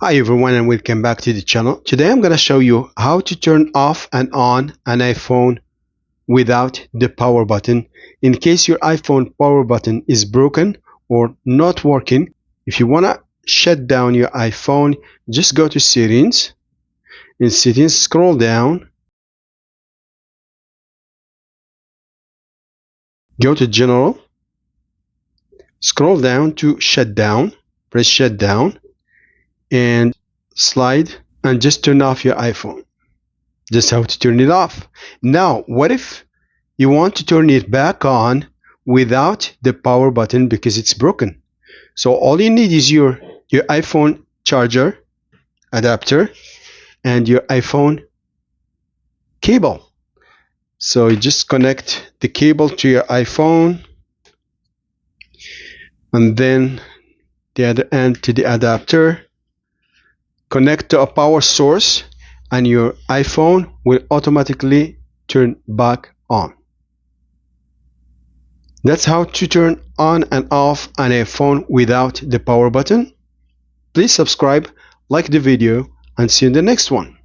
Hi everyone and welcome back to the channel. Today I'm going to show you how to turn off and on an iPhone without the power button. In case your iPhone power button is broken or not working, if you want to shut down your iPhone, just go to settings. In settings, scroll down, go to general, scroll down to shutdown, press shutdown and slide and just turn off your iPhone. Just how to turn it off. Now, what if you want to turn it back on without the power button because it's broken? So all you need is your iPhone charger adapter and your iPhone cable. So you just connect the cable to your iPhone and then the other end to the adapter. Connect to a power source and your iPhone will automatically turn back on. That's how to turn on and off an iPhone without the power button. Please subscribe, like the video, and see you in the next one.